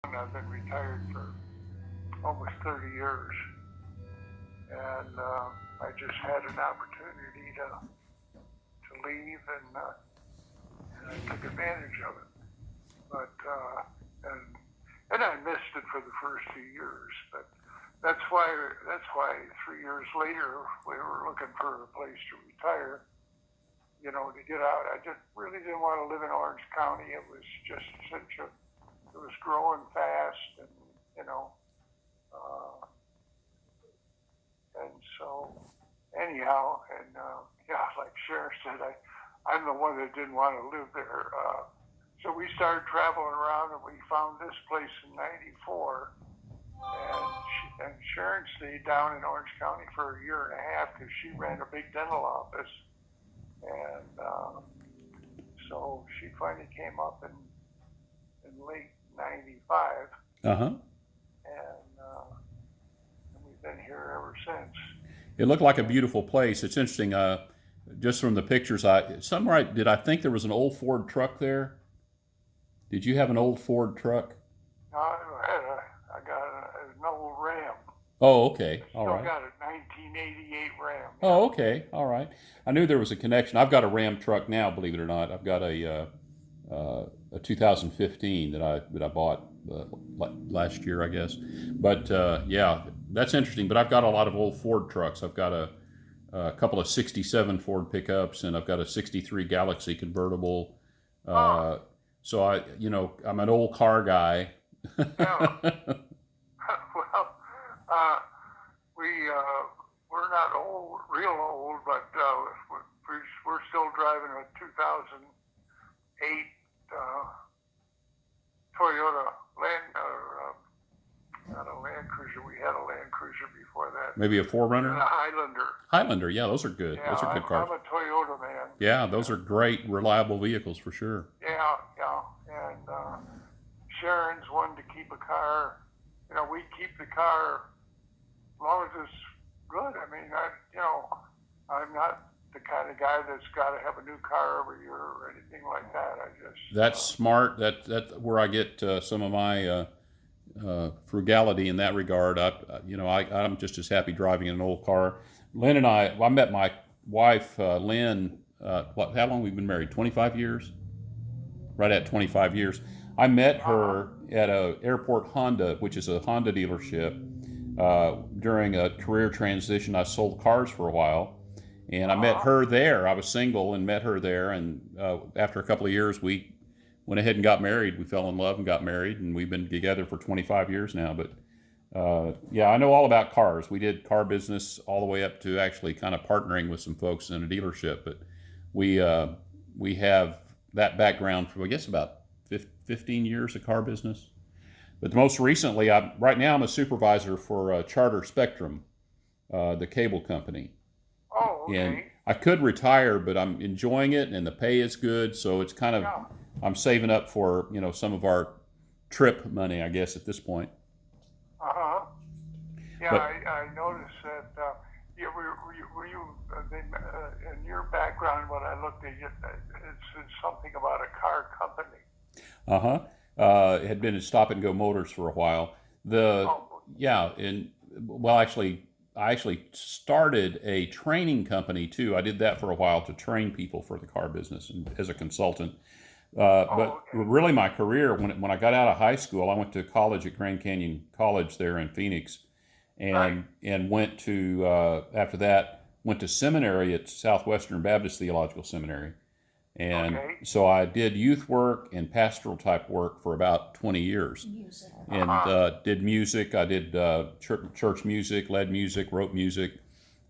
I've been retired for almost 30 years, and I just had an opportunity to leave, and I took advantage of it. But and I missed it for the first few years, but that's why 3 years later we were looking for a place to retire, to get out. I just really didn't want to live in Orange County. It was just it was growing fast, and uh, and so anyhow, and yeah, like Sharon said, I'm the one that didn't want to live there. So we started traveling around, and we found this place in '94, and Sharon stayed down in Orange County for a year and a half because she ran a big dental office, and so she finally came up in late '95, Uh-huh. and we've been here ever since. It looked like a beautiful place. It's interesting. Just from the pictures, somewhere did I think there was an old Ford truck there? Did you have an old Ford truck? I got an old Ram. Oh, okay. All Still right. got a 1988 Ram. Yeah. Oh, okay. All right. I knew there was a connection. I've got a Ram truck now, believe it or not. I've got a 2015 that I bought last year, I guess. But yeah, that's interesting. But I've got a lot of old Ford trucks. I've got a couple of '67 Ford pickups, and I've got a '63 Galaxy convertible. Oh, Uh, so I'm an old car guy. yeah. Well, uh, we're not old, real old, but we're still driving a 2008 Toyota Land, not a Land Cruiser. We had a Land Cruiser before that, Maybe a and Forerunner, a Highlander. Highlander. Yeah, those are good. Yeah, Those are good cars. I'm a Toyota man. Yeah, those Yeah, are great, reliable vehicles for sure. yeah, yeah. And Sharon's one to keep a car. We keep the car as long as it's good. I mean, I'm not the kind of guy that's got to have a new car every year or anything like that. I just, That's smart. That where I get some of my frugality in that regard. I'm just as happy driving in an old car. Lynn and I met my wife, Lynn. How long we've been married? 25 years. Right at 25 years. I met uh-huh. her at a airport Honda, which is a Honda dealership. During a career transition, I sold cars for a while, and I met Uh-huh. her there. I was single and met her there, and after a couple of years, we went ahead and got married. We fell in love and got married, and we've been together for 25 years now. But yeah, I know all about cars. We did car business all the way up to actually kind of partnering with some folks in a dealership. But we uh, we have that background for I guess about 15 years of car business. But most recently, right now I'm a supervisor for Charter Spectrum, the cable company, Oh, and okay. I could retire, but I'm enjoying it, and the pay is good. So it's kind of Yeah. I'm saving up for some of our trip money, I guess, at this point. Uh-huh. Yeah, But I noticed that. Yeah, were you in your background when I looked at you? It's something about a car company. uh-huh, it had been at Stop and Go Motors for a while. The Oh, Yeah, and well, actually, I actually started a training company too. I did that for a while to train people for the car business and as a consultant. oh, But okay. really, my career when I got out of high school, I went to college at Grand Canyon College there in Phoenix, Right. and went to after that went to seminary at Southwestern Baptist Theological Seminary, and Okay. so I did youth work and pastoral type work for about 20 years, and Uh-huh. did music. I did church music, led music, wrote music,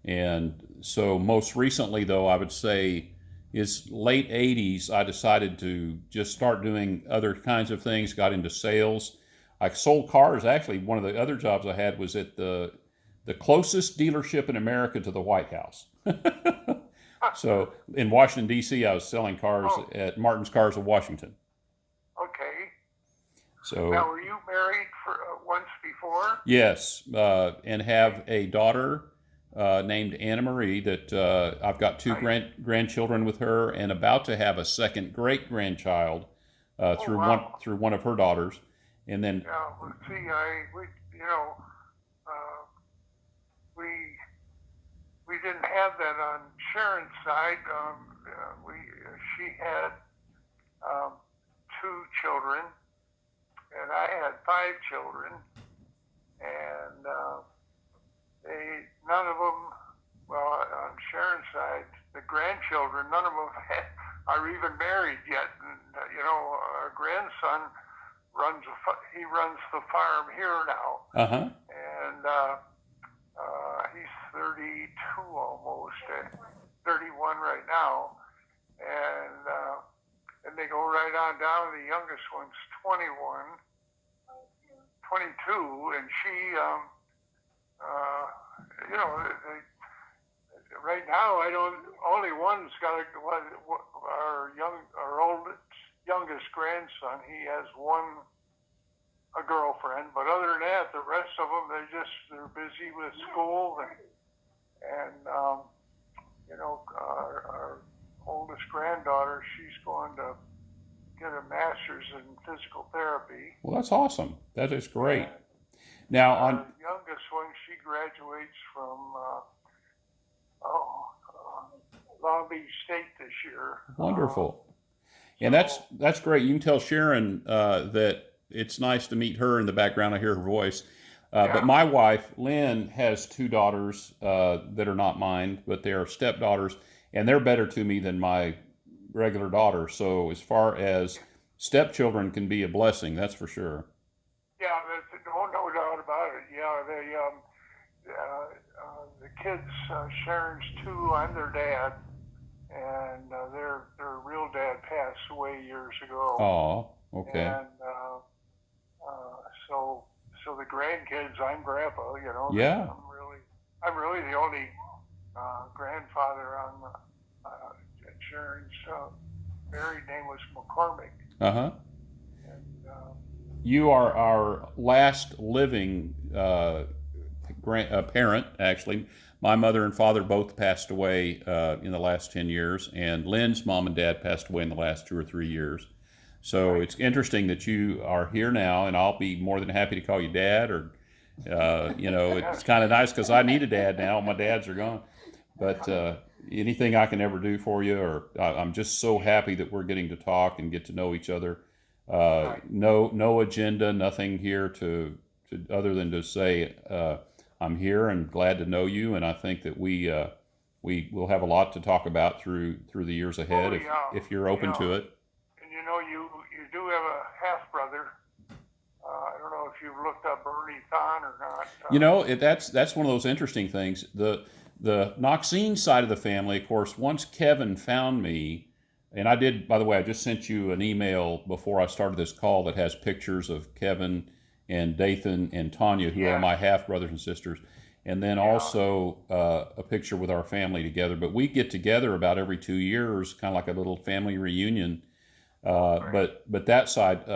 and so most recently, though, I would say is late '80s. I decided to just start doing other kinds of things. Got into sales. I sold cars. Actually, one of the other jobs I had was at the closest dealership in America to the White House. So in Washington D.C., I was selling cars Oh, at Martin's Cars of Washington. okay. Now, So were you married for once before? yes, and have a daughter named Anna Marie that I've got two Right. grandchildren with her, and about to have a second great grandchild Oh, wow. through one of her daughters. And then, Yeah, well, see, uh, we didn't have that on Sharon's side. She had two children, and I had five children, and none of them, well, on Sharon's side, the grandchildren, none of them are even married yet. And, our grandson runs the farm here now, uh-huh. and he's 32 almost, 31 right now, and they go right on down. The youngest one's 22, and she, right now only one's got our youngest grandson. He has a girlfriend, but other than that, the rest of them, they're busy with school, and our oldest granddaughter, she's going to get a master's in physical therapy. Well, that's awesome. That is great. And Now, our on youngest one, she graduates from Long Beach State this year. wonderful. And that's great. You can tell Sharon that it's nice to meet her in the background. I hear her voice. But my wife, Lynn, has two daughters that are not mine, but they are stepdaughters, and they're better to me than my regular daughter. So as far as stepchildren can be a blessing, that's for sure. Yeah, no doubt about it. Yeah, the kids, Sharon's two, I'm their dad, and their real dad passed away years ago. Oh, okay. And so the grandkids, I'm grandpa. Yeah. I'm really the only grandfather on Sharon's married name was McCormick. Uh-huh. And You are our last living parent, actually. My mother and father both passed away in the last 10 years, and Lynn's mom and dad passed away in the last 2 or 3 years. So it's interesting that you are here now, and I'll be more than happy to call you Dad, or, it's kind of nice because I need a dad now. My dads are gone. But anything I can ever do for you, or I'm just so happy that we're getting to talk and get to know each other. No agenda, nothing here to other than to say I'm here and glad to know you, and I think that we will have a lot to talk about through the years ahead if you're open to it. And you do have a half brother. I don't know if you've looked up Bernie Thon or not. That's one of those interesting things. The Knoxine side of the family, of course, once Kevin found me, and I did, by the way, I just sent you an email before I started this call that has pictures of Kevin and Dathan and Tanya, who are my half brothers and sisters, and then also a picture with our family together. But we get together about every 2 years, kind of like a little family reunion. But that side,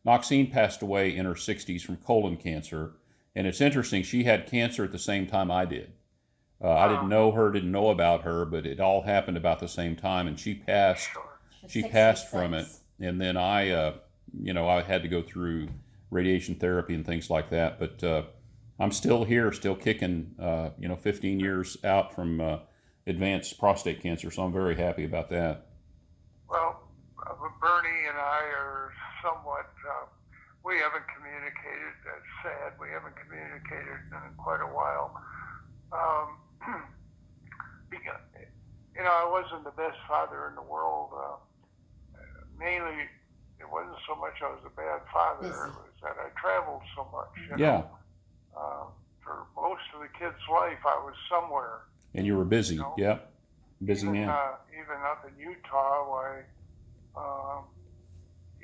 Knoxine passed away in her 60s from colon cancer, and it's interesting. She had cancer at the same time I did. I didn't know her, didn't know about her, but it all happened about the same time, and she passed. She passed from it, and then I had to go through radiation therapy and things like that. But I'm still here, still kicking. 15 years out from advanced prostate cancer, so I'm very happy about that. Well, Bernie and I are somewhat. We haven't communicated. That's sad. We haven't communicated in quite a while. I wasn't the best father in the world. Mainly, it wasn't so much I was a bad father. It was that I traveled so much. For most of the kid's life, I was somewhere. And you were busy. Yep. Busy man. Even up in Utah,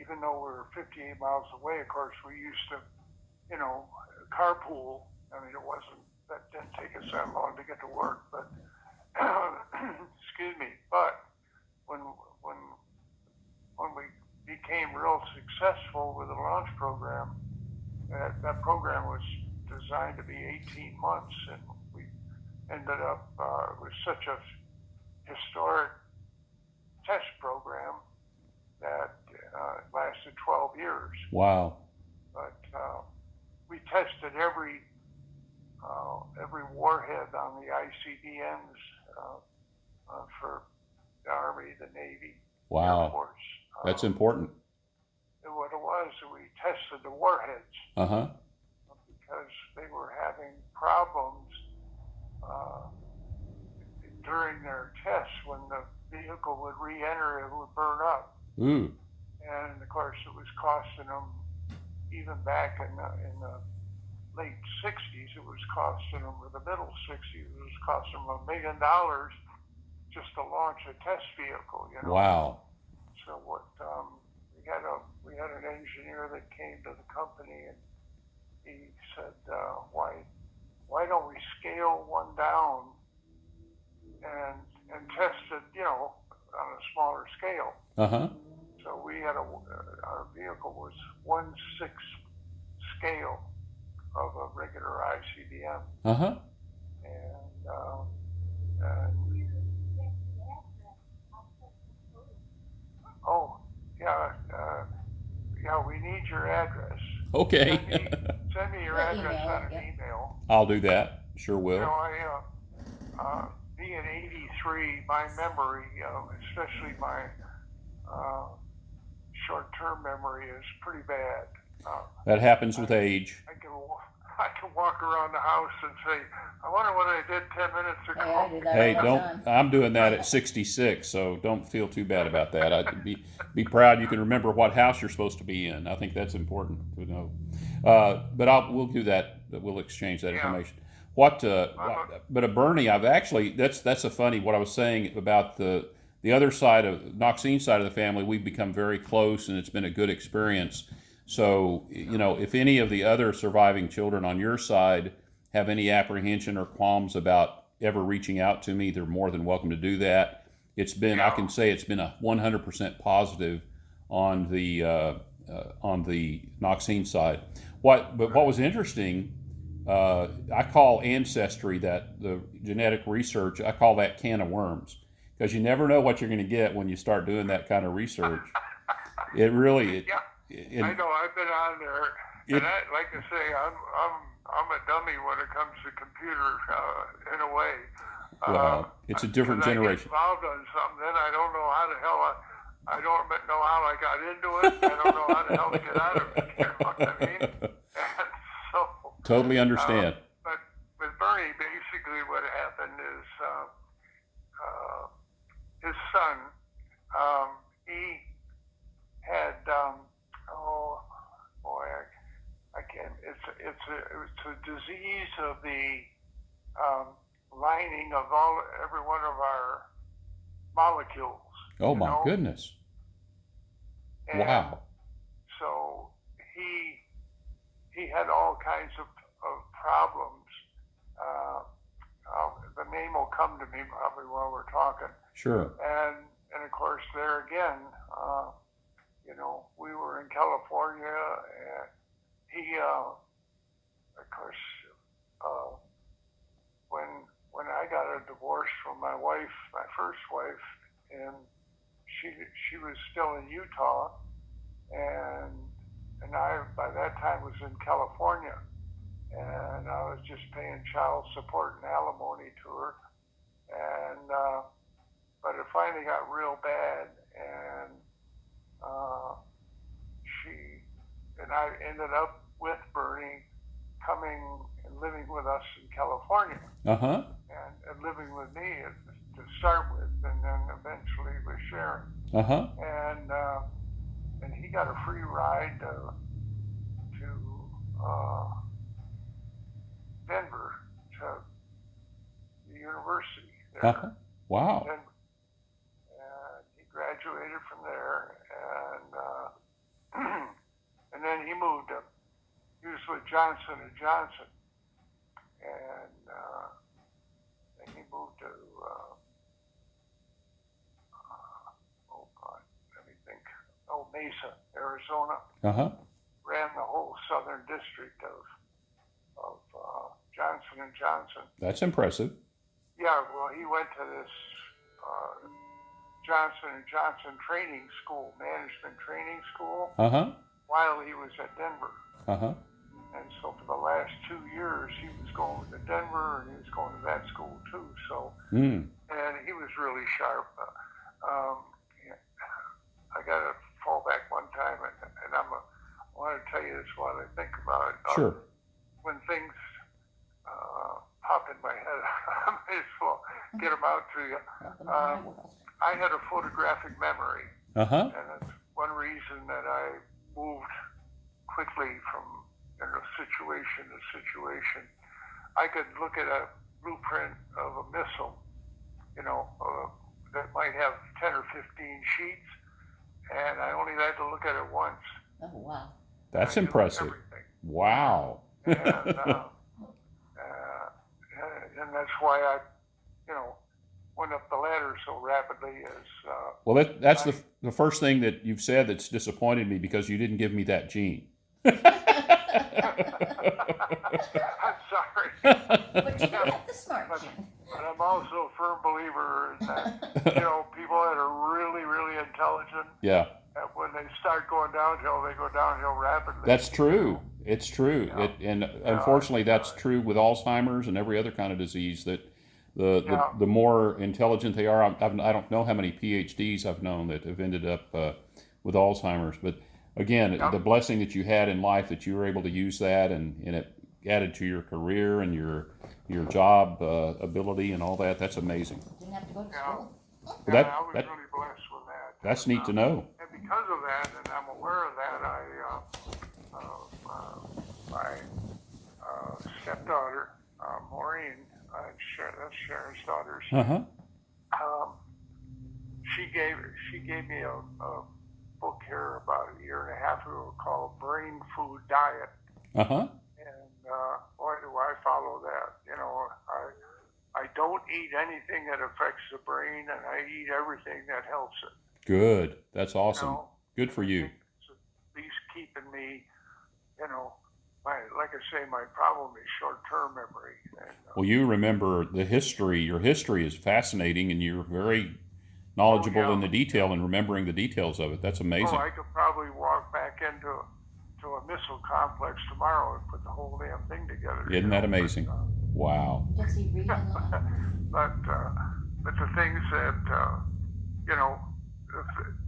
even though we were 58 miles away, of course, we used to, carpool. I mean, that didn't take us that long to get to work, but excuse me. But when we became real successful with the launch program, that program was designed to be 18 months, and we ended up it was such a historic test program that lasted 12 years. Wow. but we tested every warhead on the ICBMs for the Army, the Navy, Air Wow. Force. That's important. And what it was, we tested the warheads Uh-huh. because they were having problems during their tests. When the vehicle would re-enter, it would burn up. Ooh. And of course, it was costing them, even back in the late 60s, it was costing them, or the middle 60s, it was costing them $1 million just to launch a test vehicle, you know. Wow. So what we had an engineer that came to the company, and he said, why don't we scale one down and test it, you know, on a smaller scale. Uh-huh. So we had our vehicle was 1/6 scale of a regular ICBM, Uh-huh. and oh yeah, we need your address. Okay. Send me your Or address email on it, an yeah. email. I'll do that. Sure You will. know, being 83, my memory, especially my short-term memory, is pretty bad. That happens with age. I can walk around the house and say, I wonder what I did 10 minutes ago. Hey, I do that Hey, all the don't. time. I'm doing that at 66, so don't feel too bad about that. I'd be proud you can remember what house you're supposed to be in. I think that's important to know. But we'll do that. We'll exchange that Yeah. information. But Bernie, I've actually that's a funny what I was saying about the other side of Knoxine side of the family. We've become very close, and it's been a good experience. So, you know, if any of the other surviving children on your side have any apprehension or qualms about ever reaching out to me, they're more than welcome to do that. It's been, I can say, it's been a 100% positive on the Knoxine side. But what was interesting, I call Ancestry, that the genetic research, I call that can of worms, because you never know what you're going to get when you start doing that kind of research. It really. I know. I've been on there, and like I say, I'm a dummy when it comes to computers in a way. Well, it's a different generation. I get involved on something, then I don't know how the hell I don't know how I got into it. I don't know how the hell to get out of it. You know what I mean? And so totally understand. But with Bernie, basically what happened is his son, he had oh boy, I can't. It's a disease of the lining of every one of our molecules. Oh my goodness! And wow. So he had all kinds of problems. The name will come to me probably while we're talking. Sure. And of course, there again, you know, we were in California, and he, of course, when I got a divorce from my wife, my first wife, and she was still in Utah, and I by that time was in California, and I was just paying child support and alimony to her, and but it finally got real bad, and I ended up with Bernie coming and living with us in California. Uh-huh. And living with me to start with, and then eventually with Sharon. Uh-huh. And he got a free ride to Denver, to the university there. Uh-huh. Wow. Denver. And he graduated from there, and then he moved up. He was with Johnson & Johnson, and he moved to, Mesa, Arizona. Uh-huh. Ran the whole southern district of Johnson & Johnson. That's impressive. Yeah, well, he went to this Johnson & Johnson training school, management training school, Uh-huh. while he was at Denver. Uh-huh. And so for the last 2 years, he was going to Denver and he was going to that school too. So, Mm. and he was really sharp. Yeah, I got to fall back one time, and I want to tell you this while I think about it. Sure. When things pop in my head, I may as well get them out to you. I had a photographic memory, Uh-huh. and that's one reason that I moved quickly from situation to situation. I could look at a blueprint of a missile, that might have 10 or 15 sheets, and I only had to look at it once. Oh, wow. That's I knew impressive. everything. Wow. And that's why I, went up the ladder so rapidly as. Well, that's the first thing that you've said that's disappointed me because you didn't give me that gene. I'm sorry. But you do have the smart gene. But I'm also a firm believer in that, people that are really, really intelligent, Yeah, when they start going downhill, they go downhill rapidly. that's true. It's true. Yeah. And unfortunately, that's true with Alzheimer's and every other kind of disease. That Yeah. the more intelligent they are, I don't know how many PhDs I've known that have ended up with Alzheimer's. But again, Yeah. the blessing that you had in life that you were able to use that and it added to your career and your job ability and all that. That's amazing. Didn't have to go to Yeah. school. Yeah, that- I was that- really blessed with that. That's neat to know. And because of that, and I'm aware of that, my stepdaughter, Maureen, that's Sharon's daughter. Uh-huh. She gave me a book here about a year and a half ago called Brain Food Diet, Uh-huh. and boy, do I follow that. I don't eat anything that affects the brain, and I eat everything that helps it. Good. That's awesome. know, Good for you. It's at least keeping me, like I say, my problem is short-term memory. And, Well, you remember the history. Your history is fascinating, and you're very knowledgeable yeah. in the detail and remembering the details of it. That's amazing. I could probably walk back into a missile complex tomorrow and put the whole damn thing together. Isn't that amazing? Wow. Does he read a lot? But the things that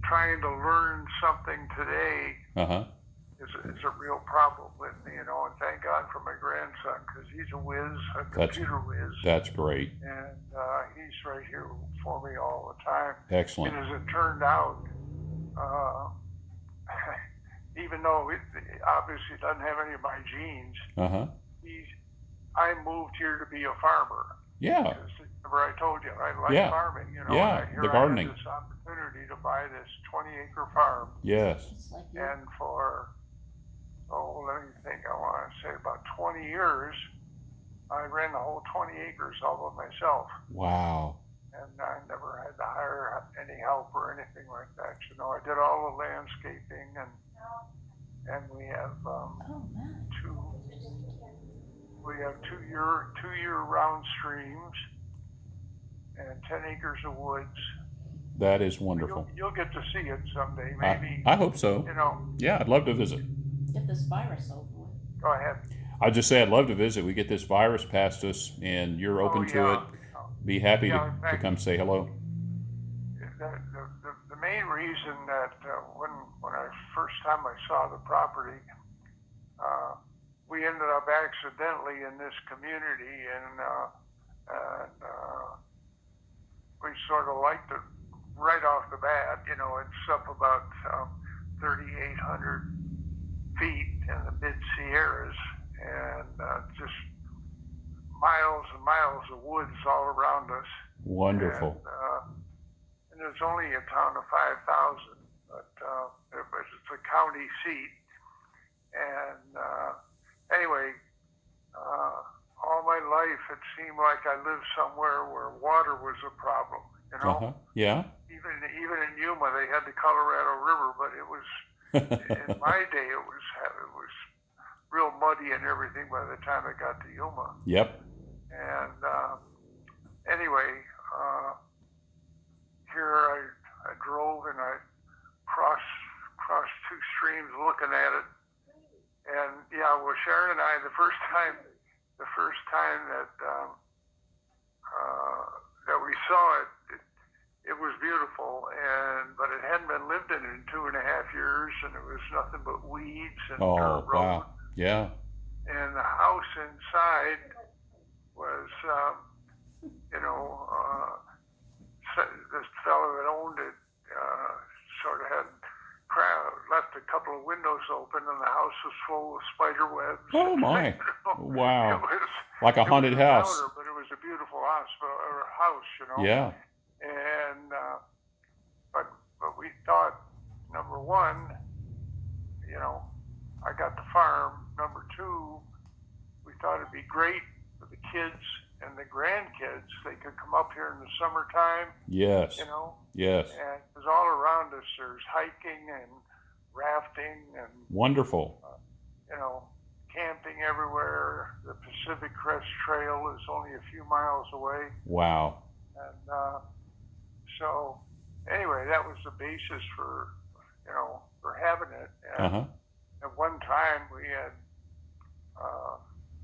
trying to learn something today Uh-huh. is a real problem with me, and thank God for my grandson, because he's a whiz, a computer whiz, That's great. and he's right here for me all the time. Excellent. And as it turned out, even though it obviously doesn't have any of my genes, Uh-huh. I moved here to be a farmer. Yeah. Because remember I told you I like Yeah. farming, Yeah, and here the I gardening. had this opportunity to buy this 20-acre farm, Yes. It's like you. and for let me think, I want to say about 20 years, I ran the whole 20 acres all by myself, Wow. and I never had to hire any help or anything like that. I did all the landscaping, and we have Oh, man. two year round streams and 10 acres of woods. That is wonderful. You'll get to see it someday, maybe. I hope so. Yeah, I'd love to visit. Get this virus over with. Go ahead. I'd just say I'd love to visit. We get this virus past us, and you're open to it. Be happy Yeah, in to fact- come say hello. The main reason that when I first time I saw the property, we ended up accidentally in this community, and we sort of liked it right off the bat. It's up about 3,800 feet in the mid Sierras, and just miles and miles of woods all around us. Wonderful. And there's only a town of 5,000, but it's a county seat. And anyway, all my life it seemed like I lived somewhere where water was a problem. Uh-huh. Yeah. Even in Yuma, they had the Colorado River, but it was in my day it was real muddy and everything by the time I got to Yuma. Yep. And anyway, here I drove and I crossed two streams looking at it, and well, Sharon and I, the first time that we saw it was beautiful, but it hadn't been lived in 2.5 years, and it was nothing but weeds and dirt road. Wow. Yeah. And the house inside was, this fellow that owned it sort of had left a couple of windows open, and the house was full of spider webs. Oh my! Wow! It was, Like a haunted house. Powder, but it was a beautiful house, Yeah. And but we thought, number one, I got the farm. Number two, we thought it'd be great for the kids and the grandkids. They could come up here in the summertime. Yes. Yes. And because all around us there's hiking and rafting and wonderful. Camping everywhere. The Pacific Crest Trail is only a few miles away. Wow. And so anyway, that was the basis for having it. And at one time we had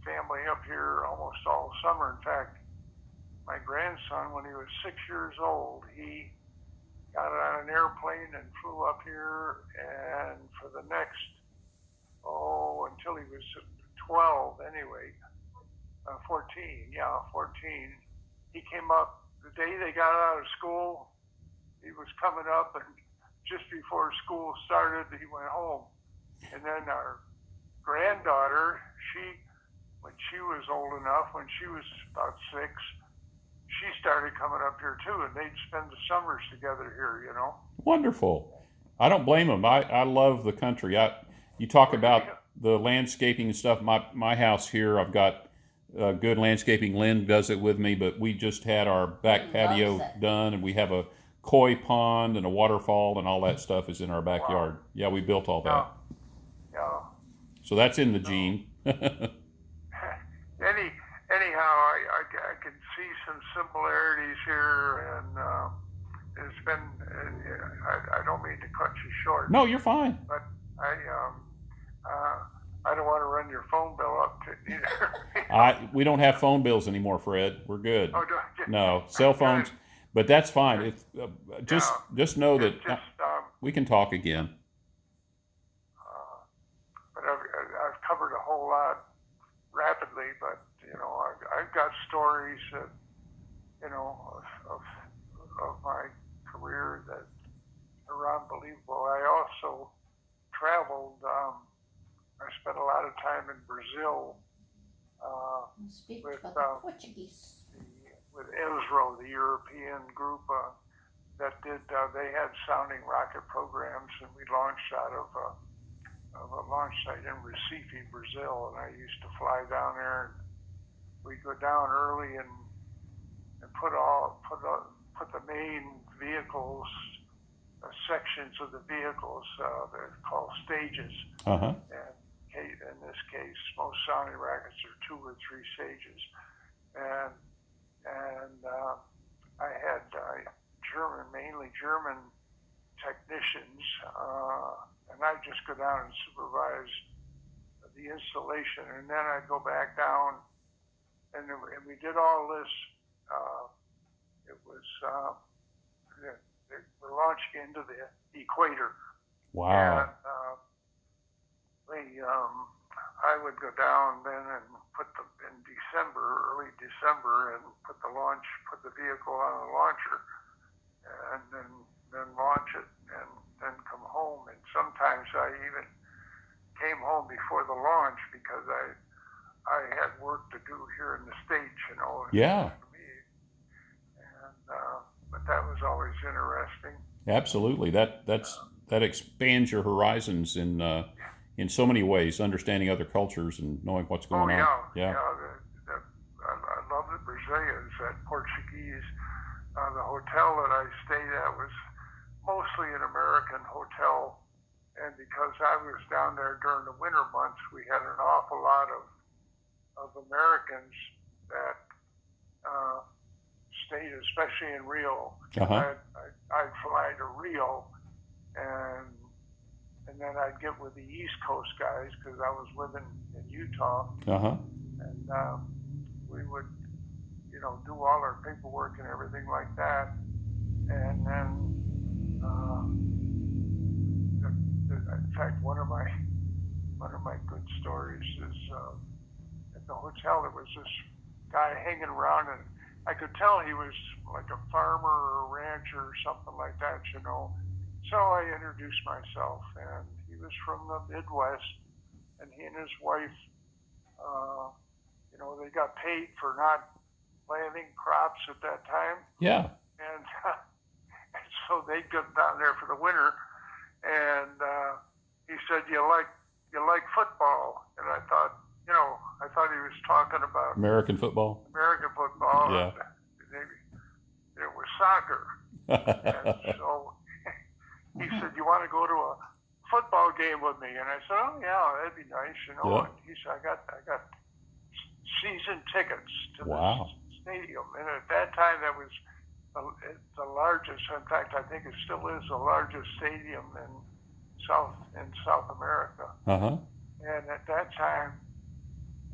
family up here almost all summer. In fact, my grandson, when he was 6 years old, he got on an airplane and flew up here, and for the next, until he was 12 anyway, 14, he came up the day they got out of school. He was coming up, and just before school started, he went home. And then our granddaughter, when she was old enough, when she was about 6, she started coming up here too, and they'd spend the summers together here, Wonderful. I don't blame them. I love the country. You talk about the landscaping and stuff. My house here, I've got good landscaping. Lynn does it with me, but we just had our back patio done, and we have a koi pond and a waterfall, and all that stuff is in our backyard. Wow. Yeah, we built all that. Yeah. So that's in the gene. Anyhow, I can see some similarities here, and it's been. I don't mean to cut you short. No, you're fine. But I don't want to run your phone bill up either. We don't have phone bills anymore, Fred. We're good. Oh, no, cell phones, but that's fine. It's just know that we can talk again. But I've covered a whole lot rapidly, but I've got stories that of my career that are unbelievable. I also traveled. I spent a lot of time in Brazil with Portuguese. With ISRO, the European group that did. They had sounding rocket programs, and we launched out of a launch site in Recife, Brazil. And I used to fly down there, and we'd go down early and put the main vehicles, sections of the vehicles, they're called stages. And in this case, most sounding rockets are 2 or 3 stages. And I had mainly German technicians, and I'd just go down and supervise the installation, and then I'd go back down, and we did all this. It was we're launching into the equator. Wow. And I would go down then and in early December, and put the vehicle on a launcher, and then launch it, and then come home. And sometimes I even came home before the launch because I had work to do here in the States, Yeah. For me. And but that was always interesting. Absolutely. That expands your horizons in so many ways, understanding other cultures and knowing what's going on. Yeah. I love the Brazilians, that Portuguese. The hotel that I stayed at was mostly an American hotel, and because I was down there during the winter months, we had an awful lot of Americans that stayed, especially in Rio. I'd fly to Rio, and then I'd get with the East Coast guys because I was living in Utah, Uh-huh. and we would, do all our paperwork and everything like that. And then, in fact, one of my good stories is at the hotel. There was this guy hanging around, and I could tell he was like a farmer or a rancher or something like that, So I introduced myself, and he was from the Midwest, and he and his wife, they got paid for not planting crops at that time, Yeah. and so they'd come down there for the winter. And he said, "You like football?" And I thought, he was talking about American football. American football. Yeah. And maybe it was soccer. And so he said, "You want to go to a football game with me?" And I said, "Oh yeah, that'd be nice, Yeah. And he said, I got season tickets to Wow. this stadium, and at that time that was the largest. In fact, I think it still is the largest stadium in South America. Uh-huh. And at that time,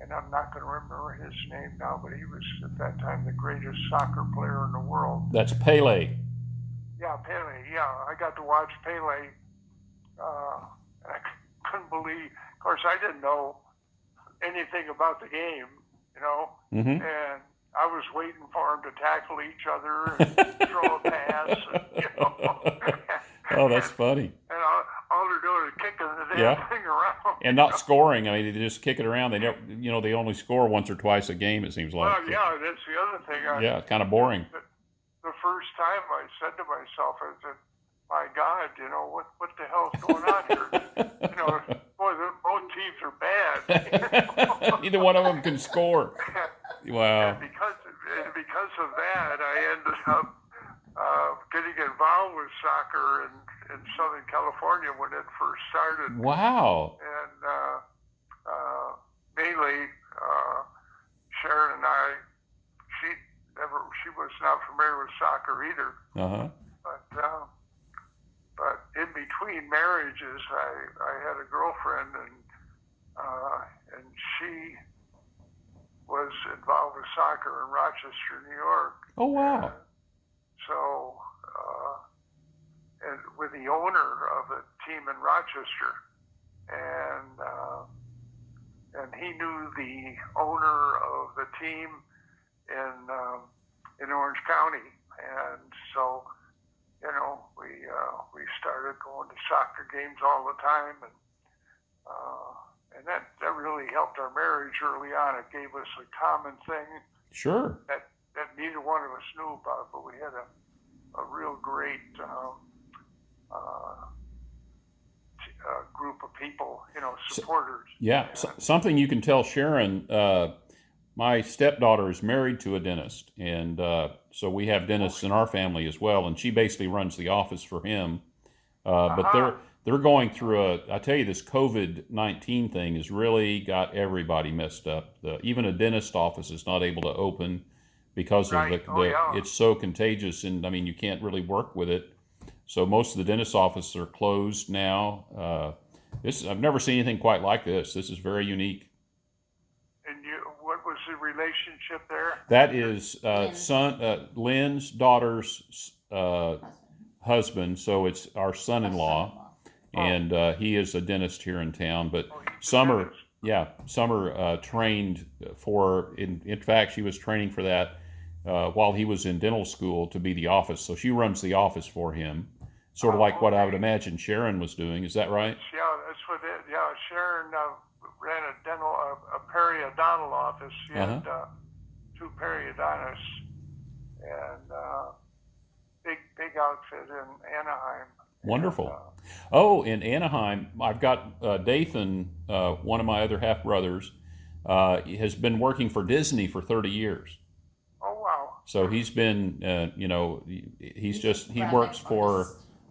and I'm not going to remember his name now, but he was at that time the greatest soccer player in the world. That's Pele. Yeah, Pele. Yeah, I got to watch Pele. And I couldn't believe. Of course, I didn't know anything about the game, Mm-hmm. and I was waiting for them to tackle each other and throw a pass. Oh, that's funny. And all they're doing is kicking the damn Yeah. thing around. And not scoring. I mean, they just kick it around. They never, they only score once or twice a game, it seems like. Well, yeah, that's the other thing. Yeah, kind of boring. The first time I said to myself, I said, "My God, what the hell's going on here?" Boy, both teams are bad. Neither one of them can score. Wow. And because of that, I ended up getting involved with soccer in Southern California when it first started. Wow. And mainly Sharon and I, she was not familiar with soccer either. Uh-huh. But in between marriages, I had a girlfriend, and she was involved with soccer in Rochester, New York. Oh, wow. And so, and with the owner of the team in Rochester, and he knew the owner of the team in Orange County, and so we started going to soccer games all the time, and that really helped our marriage early on. It gave us a common thing Sure. that neither one of us knew about, but we had a real great group of people, supporters. Yeah. Something you can tell Sharon, my stepdaughter is married to a dentist, and so we have dentists in our family as well, and she basically runs the office for him. But they're going through I tell you, this COVID-19 thing has really got everybody messed up. Even a dentist office is not able to open because of it's so contagious, and I mean, you can't really work with it. So most of the dentist offices are closed now. I've never seen anything quite like this. This is very unique. And what was the relationship there? That is Lynn's daughter's husband, so it's our son-in-law, and he is a dentist here in town. But Summer trained for. In fact, she was training for that while he was in dental school to be the office. So she runs the office for him, sort of like what I would imagine Sharon was doing. Is that right? Yeah, that's what it. Yeah, Sharon ran a periodontal office. She had 2 periodontists, and big outfit in Anaheim. Wonderful. And, in Anaheim, I've got Dathan, one of my other half brothers, has been working for Disney for 30 years. Oh wow! So he's been, he works for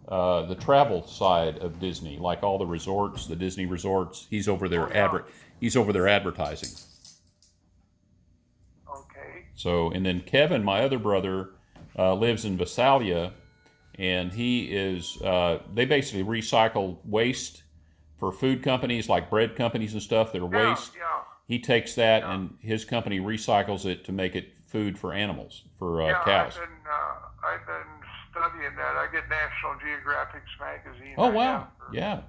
the travel side of Disney, like all the resorts, the Disney resorts. He's over there he's over there advertising. Okay. So, and then Kevin, my other brother, lives in Visalia, and he is, they basically recycle waste for food companies like bread companies and stuff that are waste. Yeah. he takes that and his company recycles it to make it food for animals, for Yeah, cows. I've been studying that. I get National Geographic's magazine. Oh I wow, have for yeah,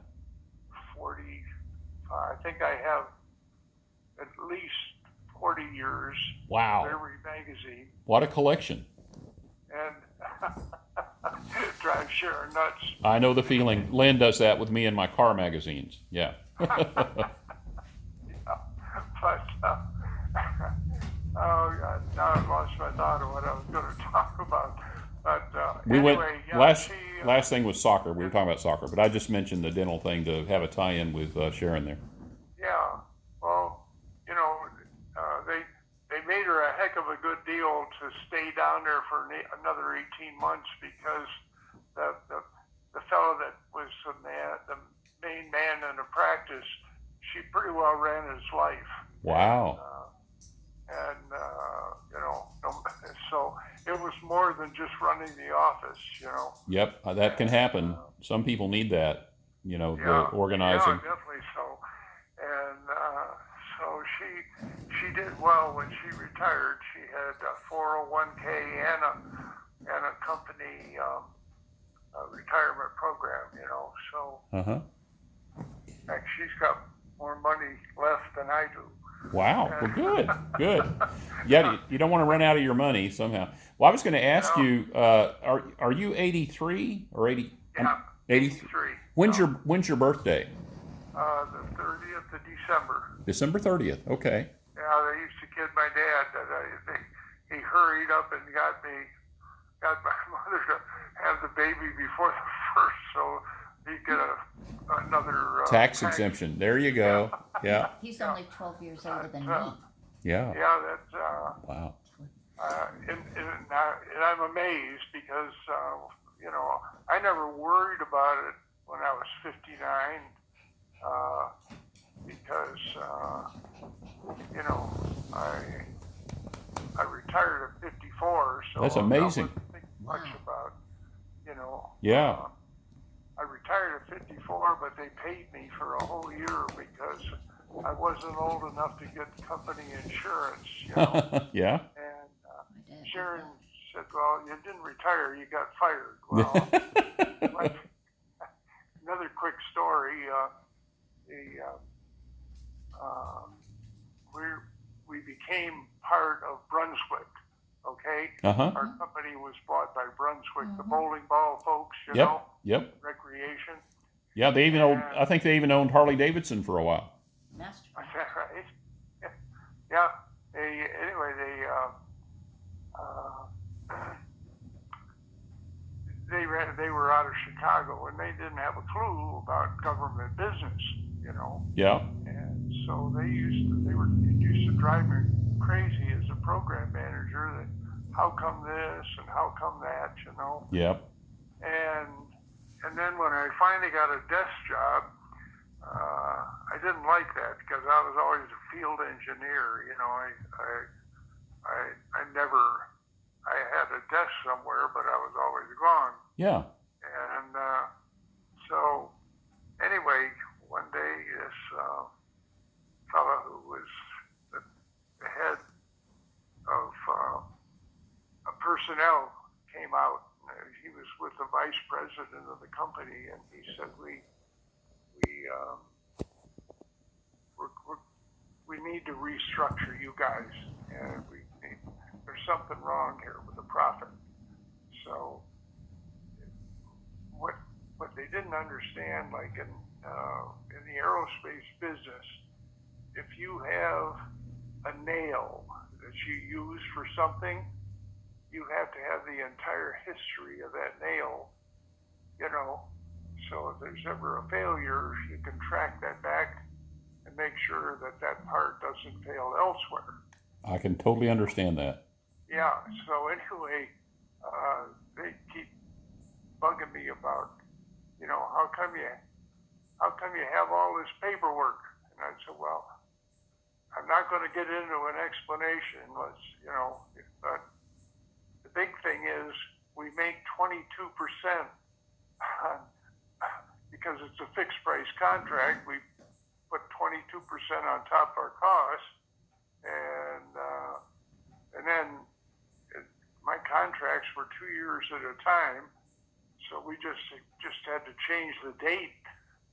40. I think I have at least 40 years of wow, every magazine, what a collection. and it drives Sharon nuts. I know the feeling. Lynn does that with me in my car magazines. Yeah. Yeah, but oh God, now I've lost my thought of what I was going to talk about. But We anyway, went yeah, last she, last thing was soccer. We were talking about soccer, but I just mentioned the dental thing to have a tie-in with Sharon there. yeah. Well, you know, they made her a heck of a good deal to stay down there for another 18 months because the fellow that was the main man in the practice, she pretty well ran his life. Wow. You know, so it was more than just running the office, you know. Yep, that can happen. Some people need that. You know, the Yeah, organizing. definitely so. And so she did well when she retired. She had a 401k and a company retirement program, you know. So Uh-huh. in fact, she's got more money left than I do. Wow. Well, good. Good. Yeah, you don't want to run out of your money somehow. Well, I was going to ask No. you, are you 83 or 80? Yeah, 83. 83. When's your birthday? The 30th of December. December 30th. Okay. Yeah, they used to kid my dad that he hurried up and got my mother to have the baby before the first, so he'd get another Tax exemption. There you go. Yeah. He's only 12 years older than me. Yeah. Yeah, that's Wow. and I'm amazed because you know, I never worried about it when I was 59 because you know I retired at 54, so That's amazing. I wasn't thinking much about, you know. Yeah. I retired at 54, but they paid me for a whole year because I wasn't old enough to get company insurance, you know. Yeah. And My dad did Sharon that. said, "Well, you didn't retire; you got fired." Well, like, another quick story. We became part of Brunswick. Okay, Uh-huh. our company was bought by Brunswick, the Mhm. bowling ball folks, you Yep. know, Yep. recreation. Yeah, they even owned, I think they even owned Harley Davidson for a while. Is Mastercraft. that right? Yeah. Anyway, they were out of Chicago and they didn't have a clue about government business, you know. Yeah. And so it used to drive me crazy as a program manager that how come this and how come that, you know. Yep. And then when I finally got a desk job, I didn't like that because I was always a field engineer, you know. I had a desk somewhere, but I was always gone. Yeah. And so anyway, one day this fellow who was the head of personnel came out. He was with the vice president of the company, and he said, we need to restructure you guys, and there's something wrong here with the profit. So what they didn't understand, like in the aerospace business, if you have a nail that you use for something, you have to have the entire history of that nail, you know. So if there's ever a failure, you can track that back and make sure that part doesn't fail elsewhere. I can totally understand that. Yeah, so anyway, they keep bugging me about, you know, how come you have all this paperwork? And I said, well, I'm not going to get into an explanation, you know, but the big thing is we make 22% because it's a fixed price contract. put 22% on top of our costs, and then my contracts were 2 years at a time, so we just had to change the date,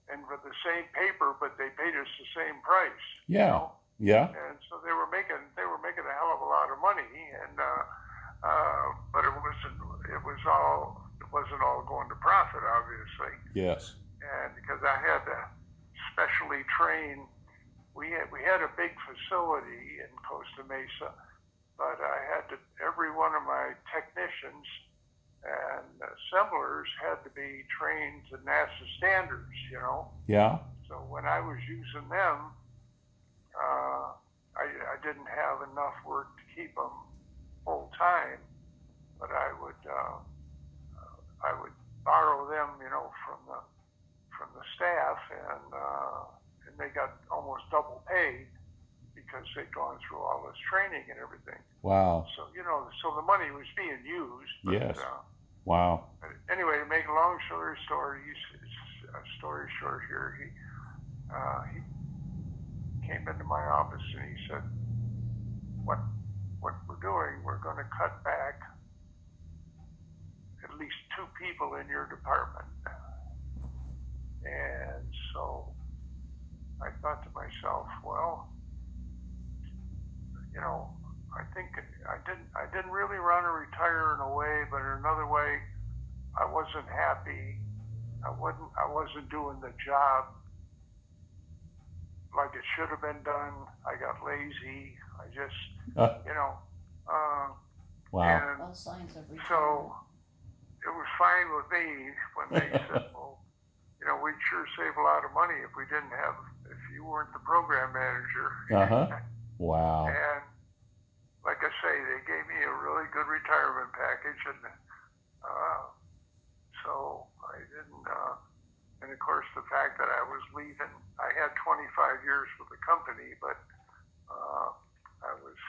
and for the same paper, but they paid us the same price. Yeah. You know? Yeah. And so they were making a hell of a lot of money, and but it wasn't all going to profit, obviously. Yes. And because I had to specially train, we had a big facility in Costa Mesa, but I had to, every one of my technicians and assemblers had to be trained to NASA standards, you know. Yeah. So when I was using them, I didn't have enough work to keep them full time, but I would borrow them, you know, from the staff, and they got almost double paid because they'd gone through all this training and everything. Wow. So, you know, so the money was being used. But, Yes. Wow. Anyway, to make a long story short, here, he came into my office and he said, what we're doing, we're going to cut back at least 2 people in your department. And so I thought to myself, well, you know, I think I didn't really want to retire in a way, but in another way, I wasn't happy. I wasn't doing the job like it should have been done. I got lazy. I just, you know, Wow. and All signs of retirement. so it was fine with me when they said, well, you know, we'd sure save a lot of money if you weren't the program manager. Uh-huh. Wow. And like I say, they gave me a really good retirement package, and so I didn't. And of course, the fact that I was leaving, I had 25 years with the company, but I was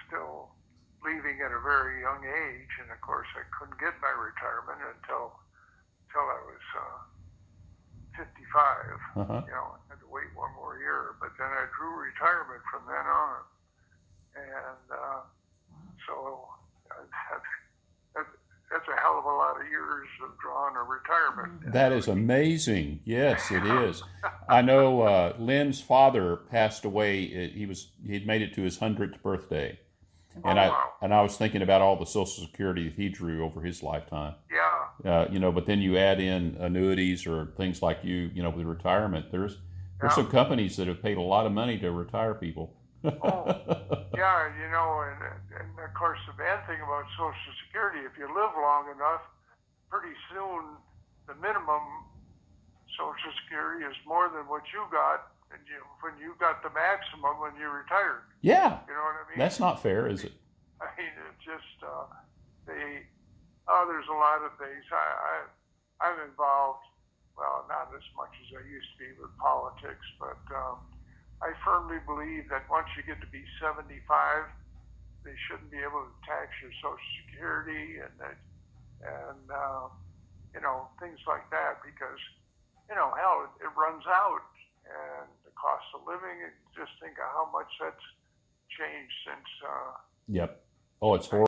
still leaving at a very young age, and of course, I couldn't get my retirement until I was 55. Uh-huh. You know, I had to wait one more year, but then I drew retirement from then on. And so that's a hell of a lot of years of drawing a retirement. That is amazing. Yes, it is. I know Lynn's father passed away. He'd made it to his 100th birthday, and wow. I was thinking about all the Social Security that he drew over his lifetime. Yeah. You know, but then you add in annuities or things like you know, with retirement. There's some companies that have paid a lot of money to retire people. Oh, yeah, you know, and of course the bad thing about Social Security, if you live long enough, pretty soon the minimum Social Security is more than what you got, and when you got the maximum when you retired. Yeah. You know what I mean? That's not fair, is it? I mean, it's just there's a lot of things. I'm involved, well, not as much as I used to be with politics, but I firmly believe that once you get to be 75, they shouldn't be able to tax your Social Security and you know, things like that, because, you know, hell, it runs out, and the cost of living, and just think of how much that's changed since. Yep. Oh, it's horrible.